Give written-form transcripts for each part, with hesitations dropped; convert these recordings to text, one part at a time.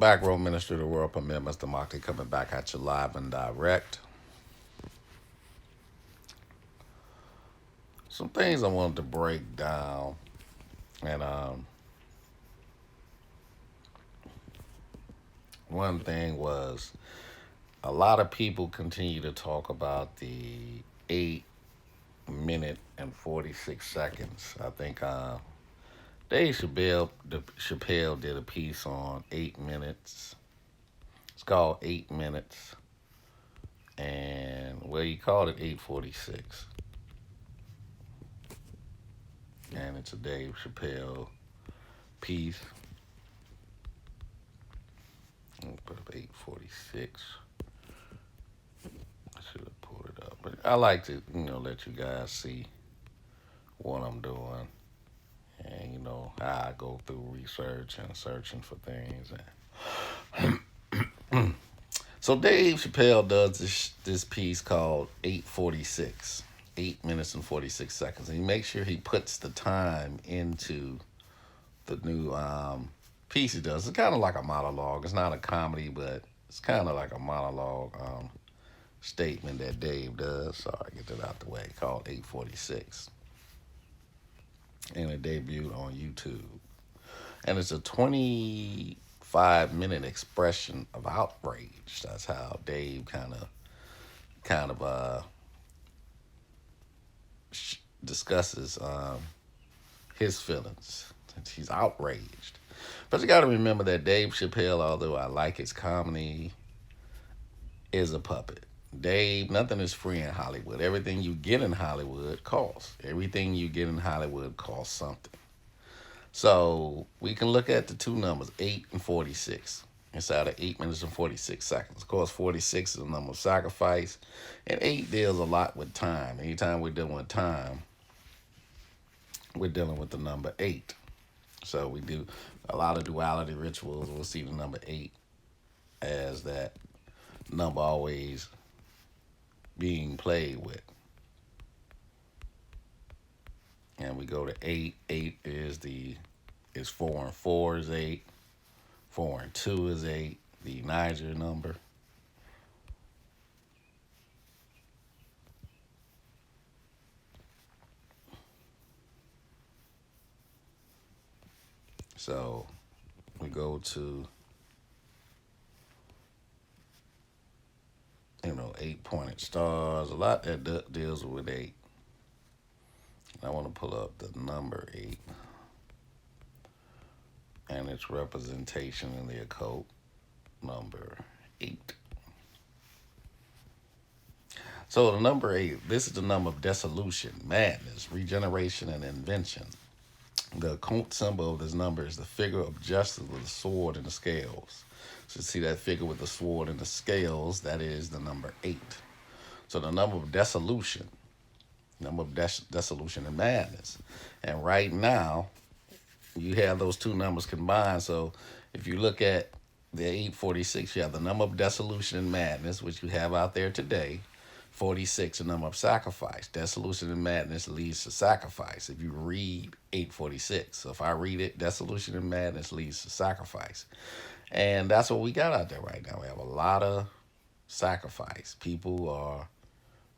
Back row minister of the world permit, Mr. Mahdi coming back at you live and direct. Some things I wanted to break down, and one thing was a lot of people continue to talk about the 8 minute and 46 seconds. I think Dave Chapelle did a piece on 8 minutes. It's called 8 minutes, and well, he called it 8:46, and it's a Dave Chapelle piece. I'll put up 8:46. I should have pulled it up, but I like to let you guys see what I'm doing, and how I go through research and searching for things. So Dave Chappelle does this piece called 8:46, 8 minutes and 46 seconds, and he makes sure he puts the time into the new piece he does. It's kind of like a monologue. It's not a comedy, but it's kind of like a monologue statement that Dave does. So I get that out the way. Called 8:46, and it debuted on YouTube, and it's a 25-minute expression of outrage. That's how Dave kind of discusses his feelings. He's outraged. But you got to remember that Dave Chappelle, although I like his comedy, is a puppet. Dave, nothing is free in Hollywood. Everything you get in Hollywood costs. Everything you get in Hollywood costs something. So we can look at the two numbers, 8 and 46, inside of 8 minutes and 46 seconds. Of course, 46 is a number of sacrifice, and 8 deals a lot with time. Anytime we're dealing with time, we're dealing with the number 8. So we do a lot of duality rituals. We'll see the number 8 as that number always being played with. And we go to 8. 8 is 4 and 4 is 8. 4 and 2 is 8. The Niger number. So we go to 8-pointed stars. A lot that deals with 8. I want to pull up the number 8 and its representation in the occult. Number 8. So the number 8, this is the number of dissolution, madness, regeneration, and invention. The occult symbol of this number is the figure of justice with the sword and the scales. So you see that figure with the sword and the scales, that is the number 8. So the number of dissolution, dissolution and madness. And right now, you have those two numbers combined. So if you look at the 8:46, you have the number of dissolution and madness, which you have out there today. 46, the number of sacrifice. Dissolution and madness leads to sacrifice. If you read 8:46, so if I read it, dissolution and madness leads to sacrifice. And that's what we got out there right now. We have a lot of sacrifice. People are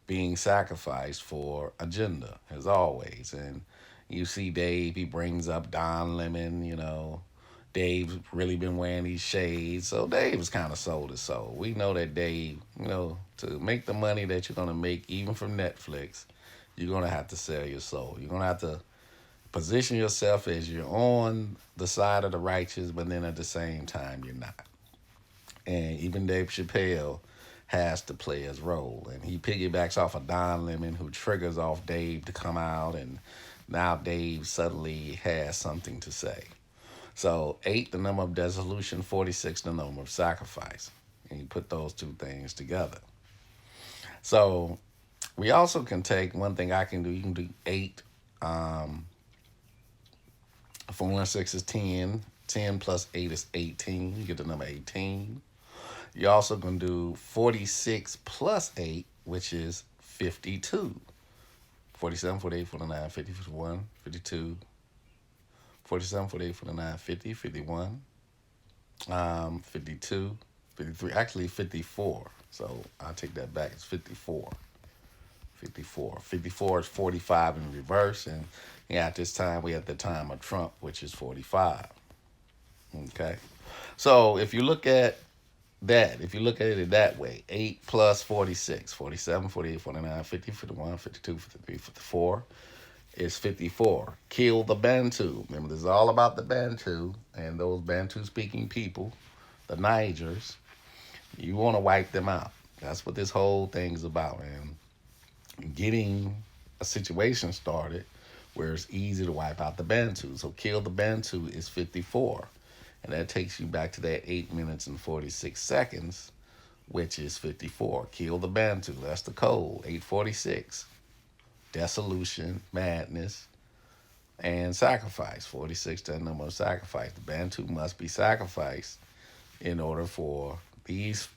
being sacrificed for agenda, as always. And you see Dave, he brings up Don Lemon. Dave's really been wearing these shades. So Dave is kind of sold his soul. We know that Dave, to make the money that you're going to make, even from Netflix, you're going to have to sell your soul. You're going to have to position yourself as you're on the side of the righteous, but then at the same time, you're not. And even Dave Chappelle has to play his role. And he piggybacks off of Don Lemon, who triggers off Dave to come out. And now Dave suddenly has something to say. So 8, the number of dissolution. 46, the number of sacrifice. And you put those two things together. So we also can take, one thing I can do, you can do 8. 4 and 6 is 10. 10 plus 8 is 18. You get the number 18. You're also going to do 46 plus 8, which is 52. 47, 48, 49, 50, 51, 52, 47, 48, 49, 50, 51. 52, 53, actually 54. So I'll take that back. It's 54. 54. 54 is 45 in reverse. And yeah, at this time, we at the time of Trump, which is 45. Okay. So if you look at that, if you look at it that way, 8 plus 46, 47, 48, 49, 50, 51, 52, 53, 54 is 54. Kill the Bantu. Remember, this is all about the Bantu and those Bantu speaking people, the Nigers. You want to wipe them out. That's what this whole thing is about. And getting a situation started where it's easy to wipe out the Bantu. So kill the Bantu is 54. And that takes you back to that 8 minutes and 46 seconds, which is 54. Kill the Bantu. That's the code. 846. Dissolution, madness, and sacrifice. 46, that number of sacrifice. The Bantu must be sacrificed in order for these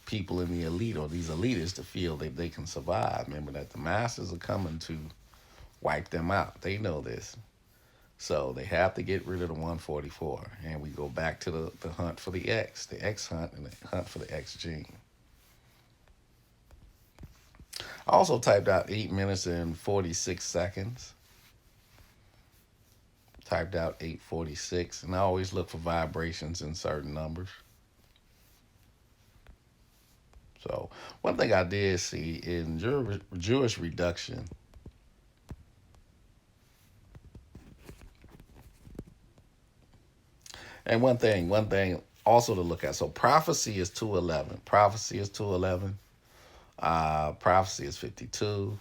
people in the elite or these elitists to feel that they can survive. Remember that the masses are coming to wipe them out. They know this. So they have to get rid of the 144. And we go back to the hunt for the X hunt, and the hunt for the X gene. I also typed out 8 minutes and 46 seconds. Typed out 846, and I always look for vibrations in certain numbers. So one thing I did see in Jewish reduction, and one thing also to look at. So prophecy is 211. Prophecy is 211. Prophecy is 52,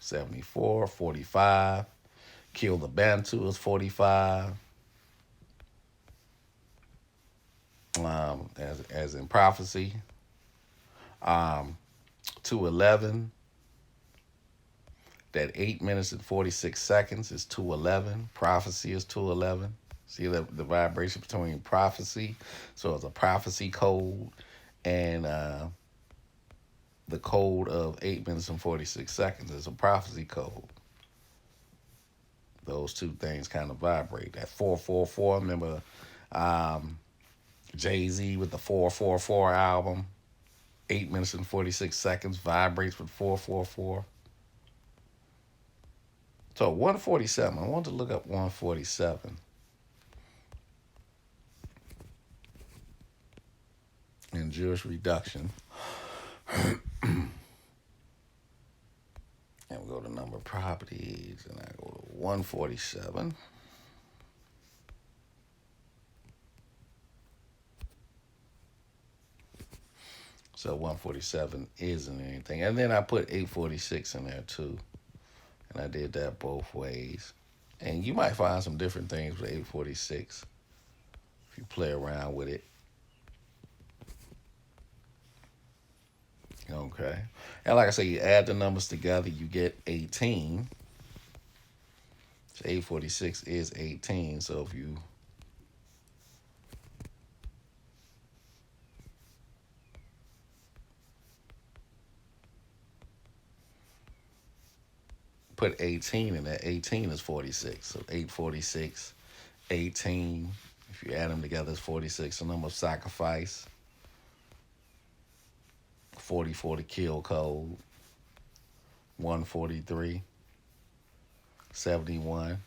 74, 45. Kill the Bantu is 45. As in prophecy. 211. That 8 minutes and 46 seconds is 211. Prophecy is 211. See the vibration between prophecy. So it's a prophecy code and the code of 8 minutes and 46 seconds is a prophecy code. Those two things kind of vibrate. That 444, remember Jay-Z with the 444 album, 8 minutes and 46 seconds, vibrates with 444. So 147, I want to look up 147. In Jewish reduction. And we go to number of properties, and I go to 147. So 147 isn't anything. And then I put 846 in there too. And I did that both ways. And you might find some different things with 846 if you play around with it. Okay. And like I say, you add the numbers together, you get 18. So 846 is 18. So if you put 18 in there, 18 is 46. So 846, 18. If you add them together, it's 46. The number of sacrifice. 44 the kill code. 143. 71.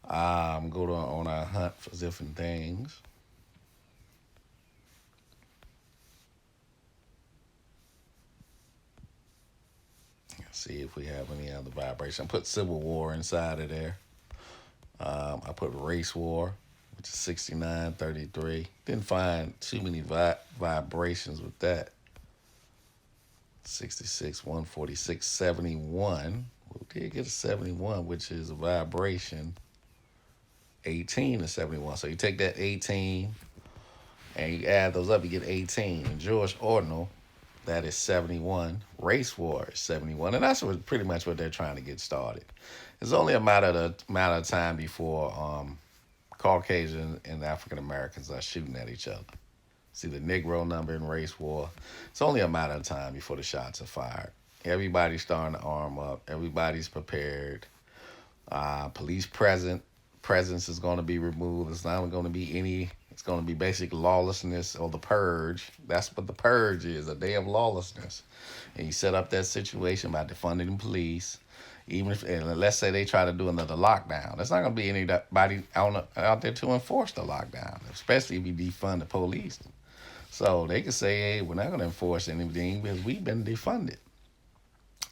Go to on our hunt for different things. See if we have any other vibration. I put Civil War inside of there. I put Race War, which is 6933. Didn't find too many vibrations with that. 66, 146, 71. We did get a 71, which is a vibration. 18 is 71. So you take that 18 and you add those up, you get 18. And George Ordinal, that is 71. Race War is 71. And that's pretty much what they're trying to get started. It's only a matter of time before Caucasian and African Americans are shooting at each other. See the Negro number in Race War. It's only a matter of time before the shots are fired. Everybody's starting to arm up. Everybody's prepared. Police presence is going to be removed. It's not going to be any It's going to be basic lawlessness or the purge. That's what the purge is, a day of lawlessness. And you set up that situation by defunding the police. Even if, and let's say they try to do another lockdown, there's not going to be anybody out there to enforce the lockdown, especially if you defund the police. So they could say, hey, we're not going to enforce anything because we've been defunded.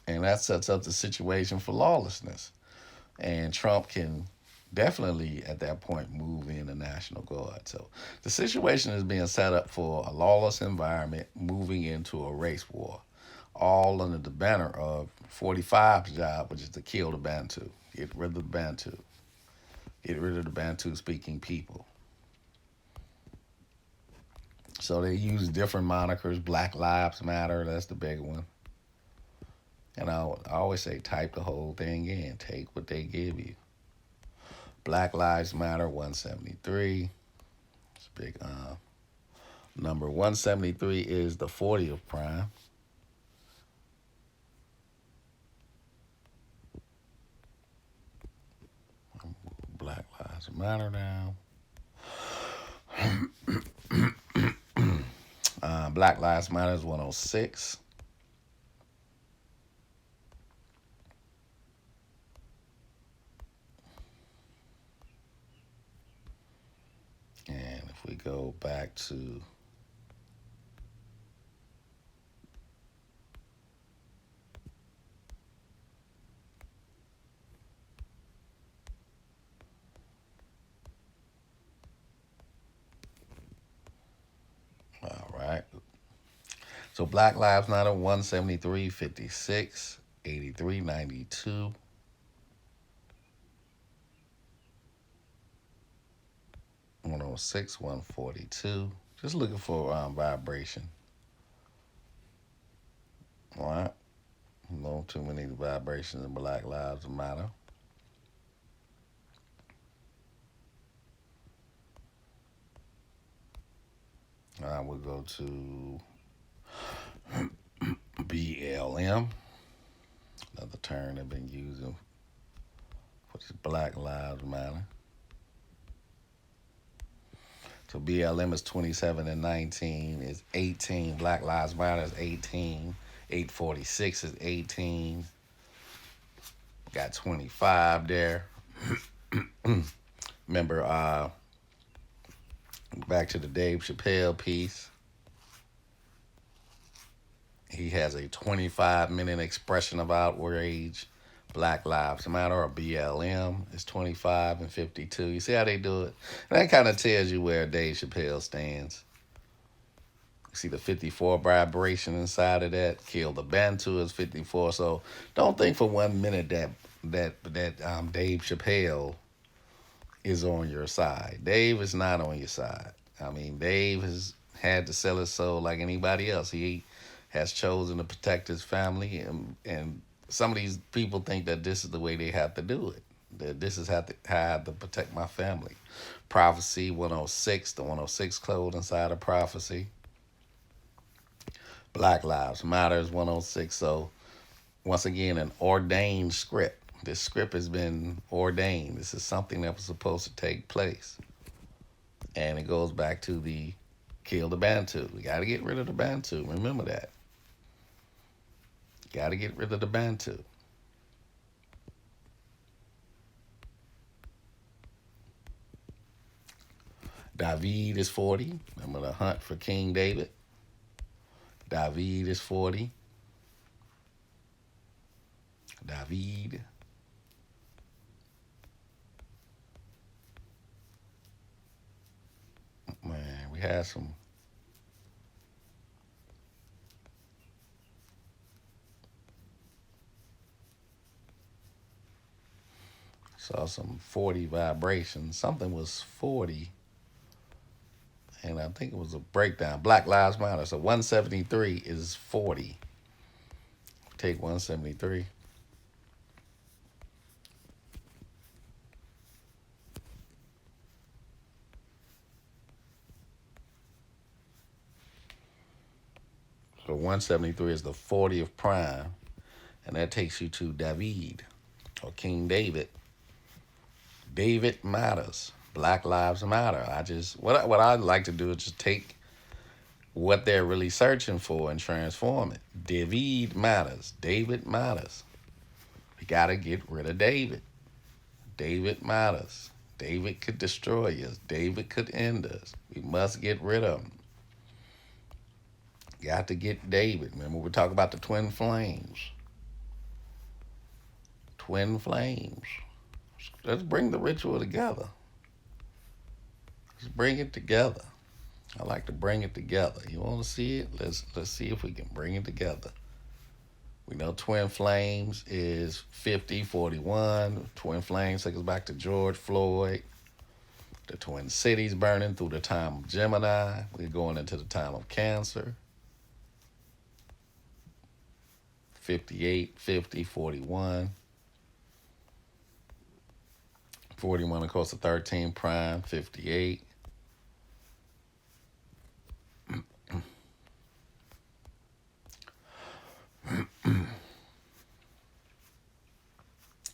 And that sets up the situation for lawlessness. And Trump can definitely at that point move in the National Guard. So the situation is being set up for a lawless environment moving into a race war, all under the banner of 45's job, which is to kill the Bantu, get rid of the Bantu, get rid of the Bantu speaking people. So they use different monikers. Black Lives Matter, that's the big one. And I always say type the whole thing in, take what they give you. Black Lives Matter 173. It's a big number. 173 is the 40th prime. Black Lives Matter now. Black Lives Matter is 106. And if we go back to all right. So Black Lives Matter 173, 56, 83, 92. 106, 142. Just looking for vibration. All right. No too many vibrations in Black Lives Matter. We'll go to BLM, another term they've been using, which is Black Lives Matter. So BLM is 27 and 19 is 18. Black Lives Matter is 18. 846 is 18. Got 25 there. Remember, back to the Dave Chapelle piece. He has a 25-minute expression of outrage. Black Lives Matter, or BLM, is 25 and 52. You see how they do it? And that kind of tells you where Dave Chapelle stands. You see the 54 vibration inside of that. Kill the Bantu is 54. So don't think for 1 minute that Dave Chapelle is on your side. Dave is not on your side. I mean, Dave has had to sell his soul like anybody else. He has chosen to protect his family, and some of these people think that this is the way they have to do it. That this is how I have to protect my family. Prophecy 106, the 106 code inside of prophecy. Black Lives Matter is 106. So once again, an ordained script. This script has been ordained. This is something that was supposed to take place. And it goes back to the kill the Bantu. We got to get rid of the Bantu. Remember that. Got to get rid of the Bantu. David is 40. Remember the hunt for King David? David is 40. David. Man, we had some. Saw some 40 vibrations. Something was 40. And I think it was a breakdown. Black Lives Matter. So 173 is 40. Take 173. So 173 is the 40th prime. And that takes you to David, or King David. David matters. Black Lives Matter. What I like to do is just take what they're really searching for and transform it. David matters. David matters. We gotta get rid of David. David matters. David could destroy us. David could end us. We must get rid of him. Got to get David. Remember, we talk about the twin flames. Twin flames. Let's bring the ritual together. Let's bring it together. I like to bring it together. You want to see it? Let's see if we can bring it together. We know twin flames is 50-41. Twin flames take us back to George Floyd. The Twin Cities burning through the time of Gemini. We're going into the time of Cancer. 58, 50, 41. 41, of course, the 13 prime, 58.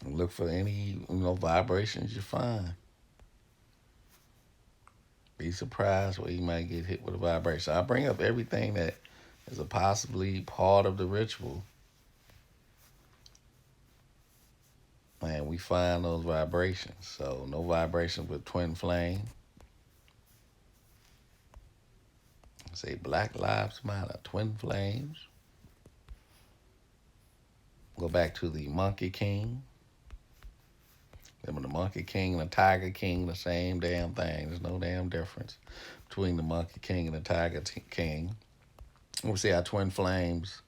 Look for any vibrations you find. Be surprised where you might get hit with a vibration. I bring up everything that is a possibly part of the ritual, and we find those vibrations. So no vibrations with twin flame. Say Black Lives Matter, twin flames. Go back to the Monkey King. Remember the Monkey King and the Tiger King, the same damn thing. There's no damn difference between the Monkey King and the Tiger King. We see our twin flames.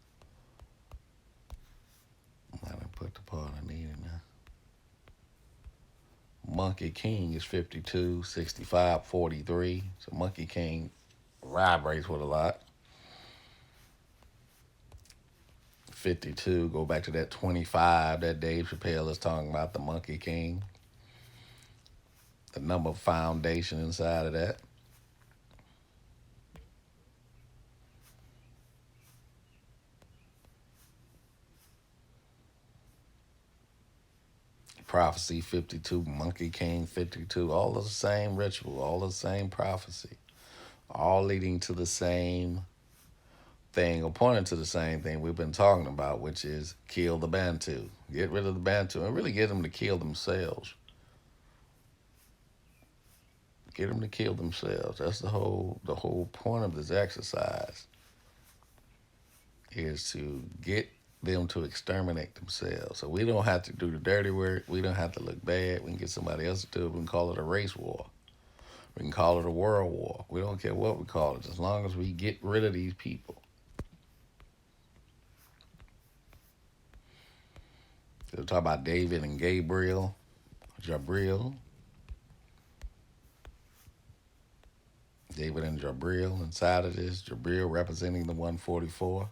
I didn't put the part I needed now. Monkey King is 52, 65, 43. So Monkey King vibrates with a lot. 52, go back to that 25 that Dave Chapelle is talking about, the Monkey King. The number foundation inside of that. Prophecy 52, Monkey King 52, all of the same ritual, all of the same prophecy, all leading to the same thing or pointing to the same thing we've been talking about, which is kill the Bantu. Get rid of the Bantu and really get them to kill themselves. Get them to kill themselves. That's the whole point of this exercise, is to get them to exterminate themselves. So we don't have to do the dirty work. We don't have to look bad. We can get somebody else to do it. We can call it a race war. We can call it a world war. We don't care what we call it, as long as we get rid of these people. We'll talk about David and Gabriel, Jabril. David and Jabril inside of this. Jabril representing the 144.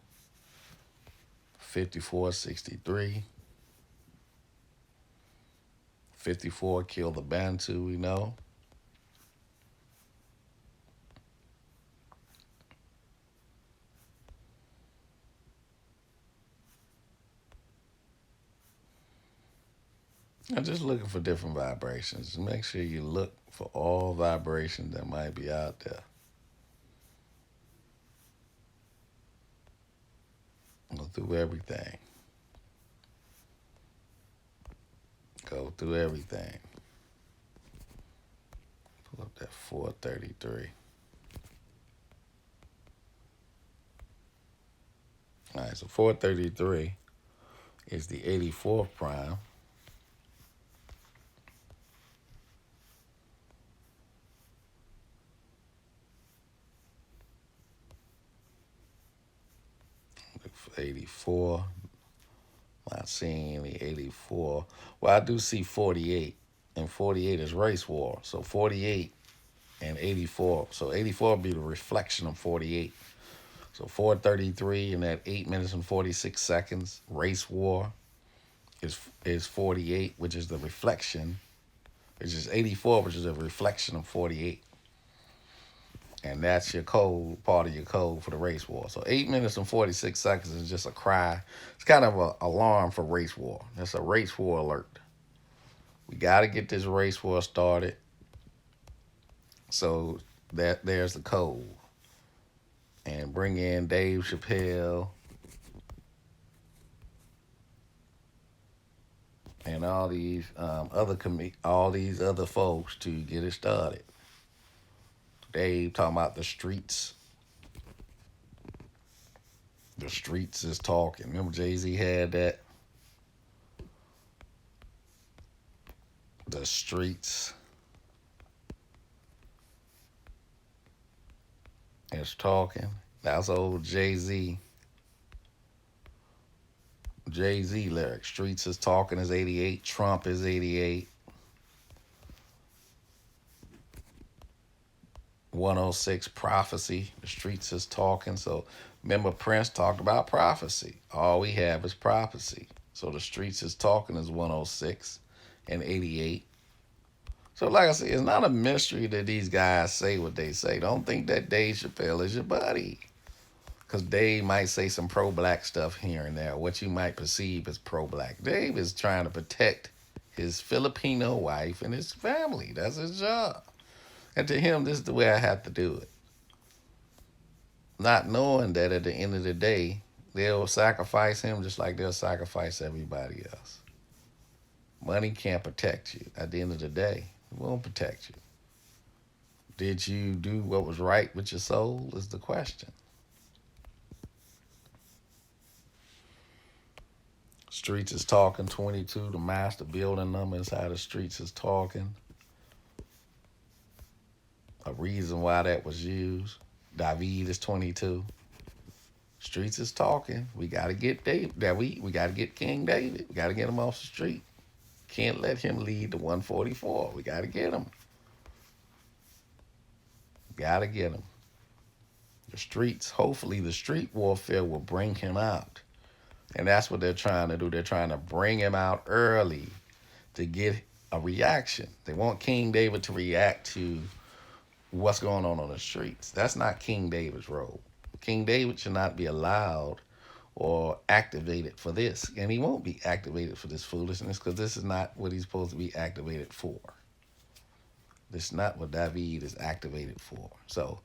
54, 63. 54 kill the Bantu, we know. I'm just looking for different vibrations. Make sure you look for all vibrations that might be out there. Go through everything. Go through everything. Pull up that 433. All right, so 433 is the 84th prime. Look for 84. Not seeing any 84. Well, I do see 48, and 48 is race war. So 48 and 84. So 84 will be the reflection of 48. So 433 in that 8 minutes and 46 seconds, race war is 48, which is the reflection, which is 84, which is a reflection of 48. And that's your code, part of your code for the race war. So 8 minutes and 46 seconds is just a cry. It's kind of an alarm for race war. That's a race war alert. We got to get this race war started. So there's the code. And bring in Dave Chapelle and all these other folks to get it started. Dave talking about the streets. The streets is talking. Remember Jay-Z had that? The streets is talking. That's old Jay-Z. Jay-Z lyrics. Streets is talking is 88. Trump is 88. 106 prophecy. The streets is talking. So remember Prince talked about prophecy. All we have is prophecy. So the streets is talking is 106 and 88. So like I said, it's not a mystery that these guys say what they say. Don't think that Dave Chappelle is your buddy. Because Dave might say some pro-black stuff here and there, what you might perceive as pro-black. Dave is trying to protect his Filipino wife and his family. That's his job. And to him, this is the way I have to do it. Not knowing that at the end of the day, they'll sacrifice him just like they'll sacrifice everybody else. Money can't protect you. At the end of the day, it won't protect you. Did you do what was right with your soul is the question. Streets is talking 22, the master building number inside the streets is talking. A reason why that was used. David is 22. Streets is talking. We gotta get Dave. We gotta get King David. We gotta get him off the street. Can't let him lead the 144. We gotta get him. Gotta get him. The streets. Hopefully, the street warfare will bring him out, and that's what they're trying to do. They're trying to bring him out early to get a reaction. They want King David to react to what's going on the streets. That's not King David's role. King David should not be allowed or activated for this. And he won't be activated for this foolishness because this is not what he's supposed to be activated for. This is not what David is activated for. So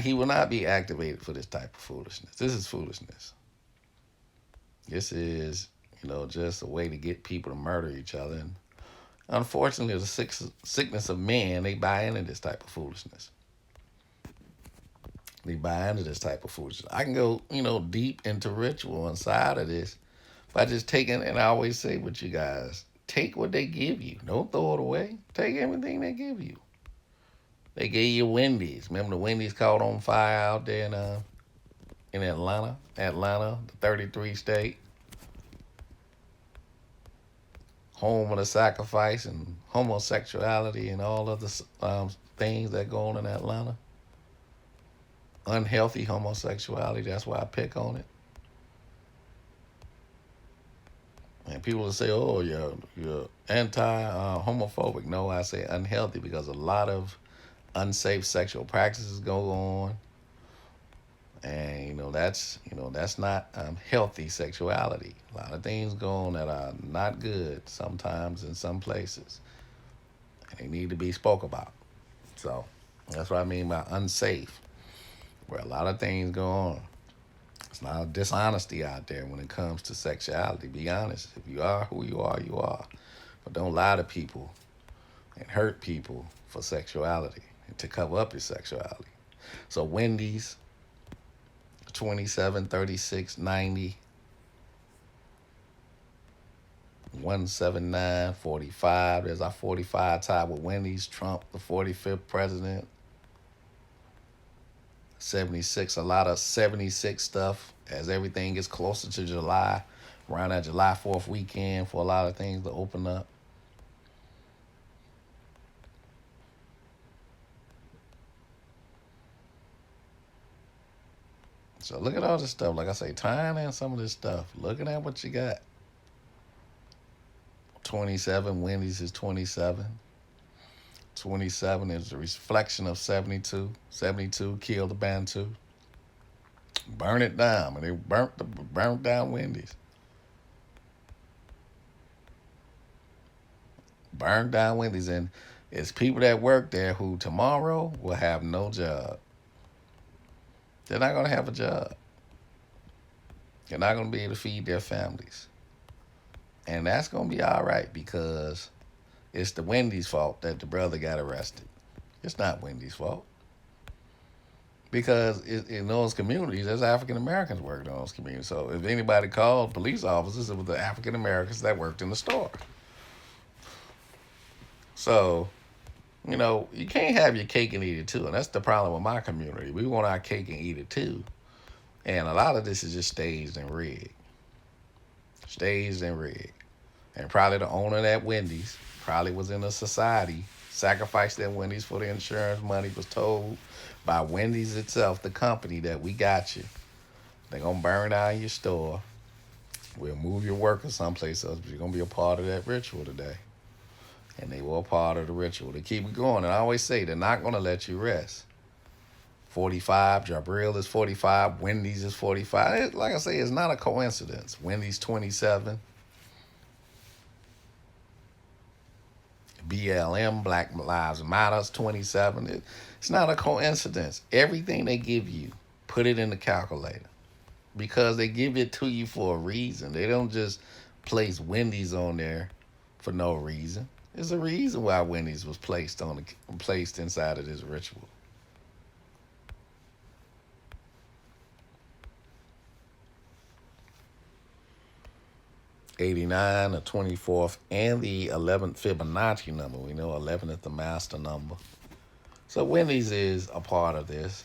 he will not be activated for this type of foolishness. This is foolishness. This is, just a way to get people to murder each other. And unfortunately, the sickness of men, they buy into this type of foolishness. They buy into this type of foolishness. I can go, deep into ritual inside of this by just taking, and I always say with you guys, take what they give you. Don't throw it away. Take everything they give you. They gave you Wendy's. Remember the Wendy's caught on fire out there in Atlanta, the 33 state. Home of the sacrifice and homosexuality and all other things that go on in Atlanta. Unhealthy homosexuality, that's why I pick on it. And people will say, oh, you're anti-homophobic. No, I say unhealthy because a lot of unsafe sexual practices go on. And, that's not healthy sexuality. A lot of things go on that are not good sometimes in some places. And they need to be spoke about. So that's what I mean by unsafe, where a lot of things go on. It's a lot of dishonesty out there when it comes to sexuality. Be honest. If you are who you are, you are. But don't lie to people and hurt people for sexuality and to cover up your sexuality. So Wendy's, 27, 36, 90, 179, 45. There's our 45 tied with Wendy's. Trump, the 45th president. 76, a lot of 76 stuff as everything gets closer to July, around that July 4th weekend for a lot of things to open up. So look at all this stuff. Like I say, tying in some of this stuff, looking at what you got. 27, Wendy's is 27. 27 is the reflection of 72. 72 killed the Bantu. Burn it down. And they burnt down Wendy's. Burned down Wendy's. And It's people that work there who tomorrow will have no job. They're not going to have a job. They're not going to be able to feed their families. And that's going to be all right because it's the Wendy's fault that the brother got arrested. It's not Wendy's fault. Because in those communities, there's African Americans working in those communities. So if anybody called police officers, it was the African Americans that worked in the store. So, you can't have your cake and eat it too. And that's the problem with my community. We want our cake and eat it too. And a lot of this is just staged and rigged. Staged and rigged. And probably the owner of that Wendy's probably was in a society, sacrificed that Wendy's for the insurance money, was told by Wendy's itself, the company, that we got you. They're going to burn down your store. We'll move your workers someplace else, but you're going to be a part of that ritual today. And they were a part of the ritual. They keep it going. And I always say, they're not going to let you rest. 45, Jabril is 45, Wendy's is 45. Like I say, it's not a coincidence. Wendy's 27. BLM, Black Lives Matter, 27. It's not a coincidence. Everything they give you, put it in the calculator. Because they give it to you for a reason. They don't just place Wendy's on there for no reason. There's a reason why Wendy's was placed inside of this ritual. '89, the 24th, and the 11th Fibonacci number. We know 11 is the master number. So Wendy's is a part of this.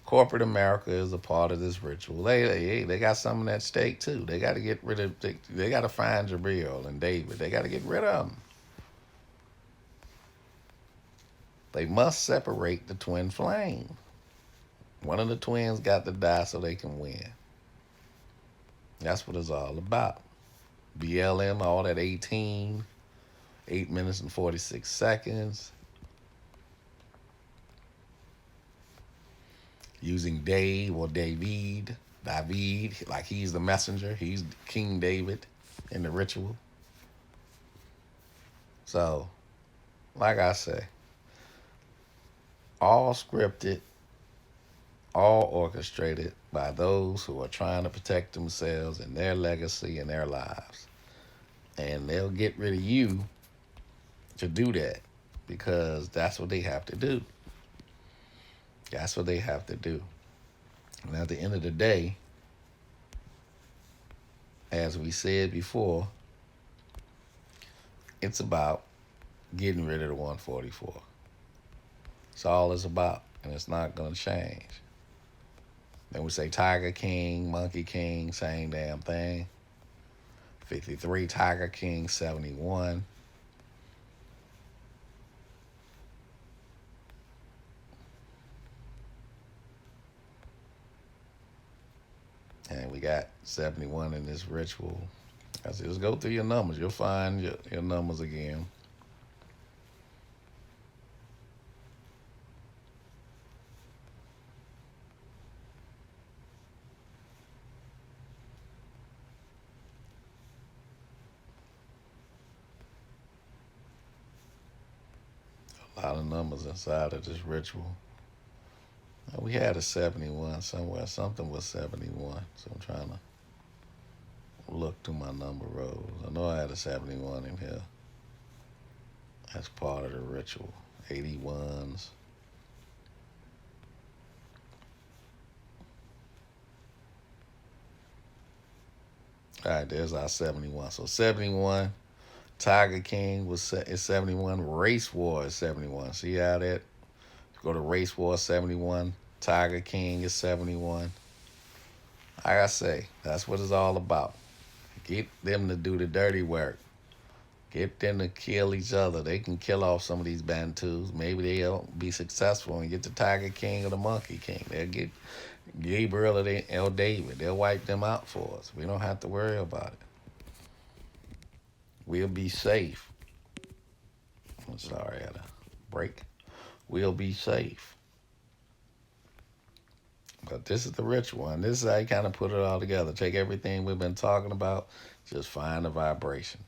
Corporate America is a part of this ritual. They got something at stake too. They got to get rid of. They got to find Jabril and David. They got to get rid of them. They must separate the twin flame. One of the twins got to die so they can win. That's what it's all about. BLM, all that 18, 8 minutes and 46 seconds. Using Dave or David, like he's the messenger. He's King David in the ritual. So, like I say, all scripted, all orchestrated by those who are trying to protect themselves and their legacy and their lives. And they'll get rid of you to do that because that's what they have to do. That's what they have to do. And at the end of the day, as we said before, it's about getting rid of the 144. It's all it's about, and it's not going to change. Then we say Tiger King, Monkey King, same damn thing. 53, Tiger King, 71. And we got 71 in this ritual. I said, just go through your numbers. You'll find your numbers again. A lot of numbers inside of this ritual. We had a 71 somewhere. Something was 71. So I'm trying to look through my number rows. I know I had a 71 in here. That's part of the ritual. 81s. All right, there's our 71. So 71, Tiger King is 71. Race War is 71. See how that? Go to Race War 71. Tiger King is 71. Like I say, that's what it's all about. Get them to do the dirty work. Get them to kill each other. They can kill off some of these Bantus. Maybe they'll be successful and get the Tiger King or the Monkey King. They'll get Gabriel or David. They'll wipe them out for us. We don't have to worry about it. We'll be safe. I'm sorry, I had a break. We'll be safe. But this is the ritual, and this is how you kind of put it all together. Take everything we've been talking about, just find the vibrations.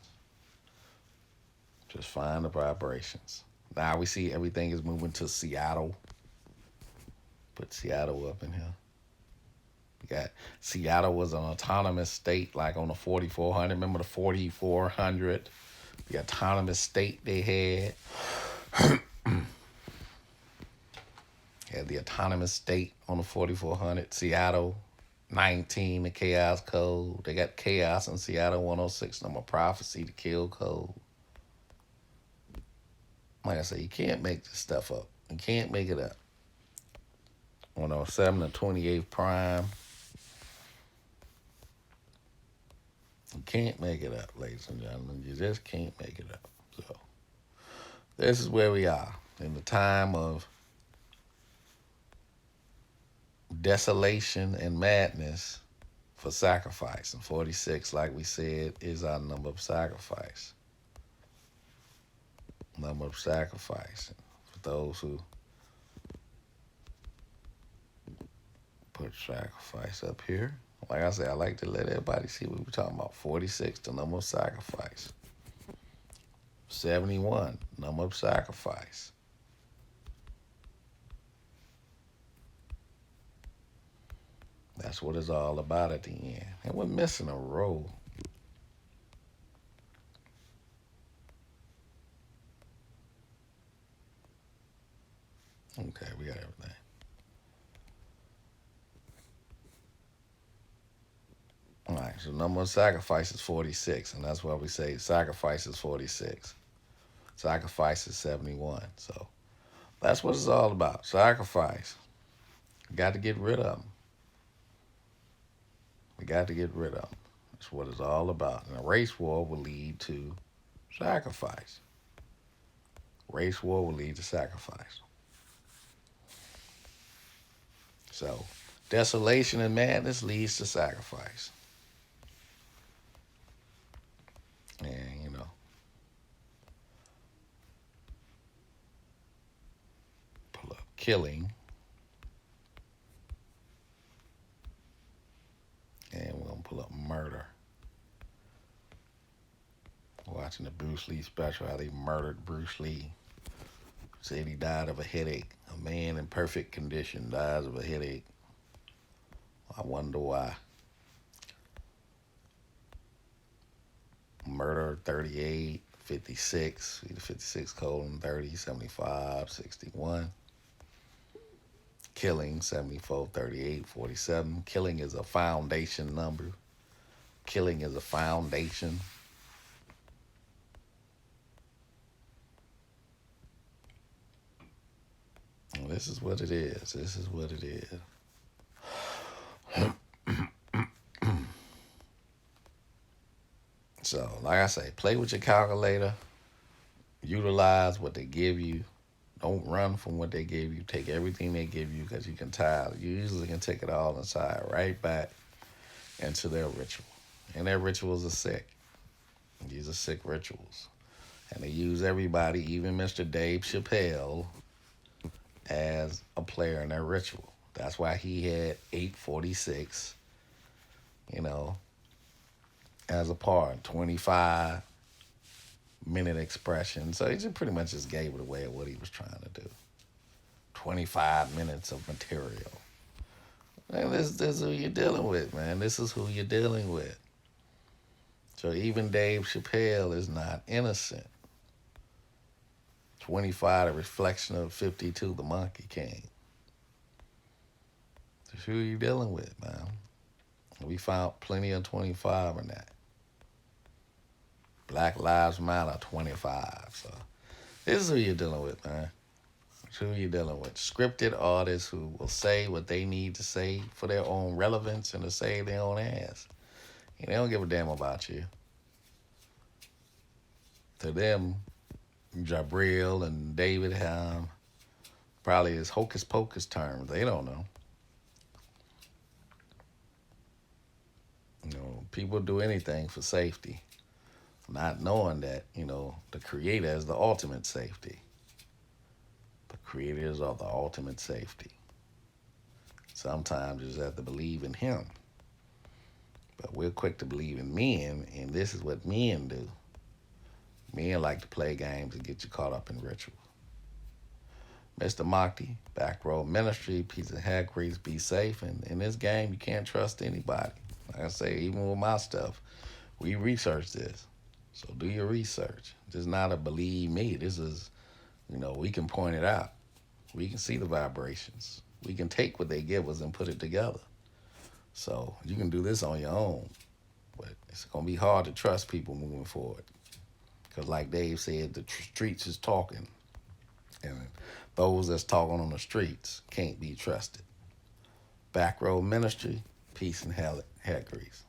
Just find the vibrations. Now we see everything is moving to Seattle. Put Seattle up in here. You got Seattle was an autonomous state, like on the 4400. Remember the 4400? The autonomous state they had. Had the autonomous state on the 4400. Seattle 19, the chaos code. They got chaos in Seattle 106, number prophecy, the kill code. Like I said, you can't make this stuff up. You can't make it up. 107, the 28th prime. You can't make it up, ladies and gentlemen. You just can't make it up. So this is where we are in the time of desolation and madness for sacrifice. And 46, like we said, is our number of sacrifice. Number of sacrifice. For those who put sacrifice up here. Like I said, I like to let everybody see what we're talking about. 46, the number of sacrifice. 71, number of sacrifice. That's what it's all about at the end. And we're missing a row. Okay, we got everything. All right, so number of sacrifice is 46, and that's why we say sacrifice is 46. Sacrifice is 71. So that's what it's all about. Sacrifice. Got to get rid of them. We got to get rid of them. That's what it's all about. And a race war will lead to sacrifice. Race war will lead to sacrifice. So desolation and madness leads to sacrifice. And, pull up killing. And we're going to pull up murder. Watching the Bruce Lee special, how they murdered Bruce Lee. Said he died of a headache. A man in perfect condition dies of a headache. I wonder why. Murder 38, 56, 56 colon 30, 75, 61. Killing 74, 38, 47. Killing is a foundation number. Killing is a foundation. Well, this is what it is. This is what it is. So, like I say, play with your calculator. Utilize what they give you. Don't run from what they give you. Take everything they give you because you can tie it. You usually can take it all inside right back into their ritual. And their rituals are sick. These are sick rituals. And they use everybody, even Mr. Dave Chapelle, as a player in their ritual. That's why he had 846, as a part, 25-minute expression. So he just pretty much just gave it away at what he was trying to do. 25 minutes of material. Man, this is who you're dealing with, man. This is who you're dealing with. So even Dave Chapelle is not innocent. 25, the reflection of 52, the Monkey King. That's who you're dealing with, man. We found plenty of 25 in that. Black Lives Matter, 25. So this is who you're dealing with, man. It's who you're dealing with. Scripted artists who will say what they need to say for their own relevance and to save their own ass. And they don't give a damn about you. To them, Jabril and David Ham probably is hocus pocus terms. They don't know. People do anything for safety, not knowing that, the Creator is the ultimate safety. The creators are the ultimate safety. Sometimes you just have to believe in Him. But we're quick to believe in men, and this is what men do. Men like to play games and get you caught up in ritual. Mr. Mahdi, Back Row Ministry, peace and hair grease, be safe. And in this game, you can't trust anybody. Like I say, even with my stuff, we research this. So do your research. This is not a believe me. This is, we can point it out. We can see the vibrations. We can take what they give us and put it together. So you can do this on your own. But it's going to be hard to trust people moving forward. Because like Dave said, the streets is talking. And those that's talking on the streets can't be trusted. Back Row Ministry, peace and hair grease.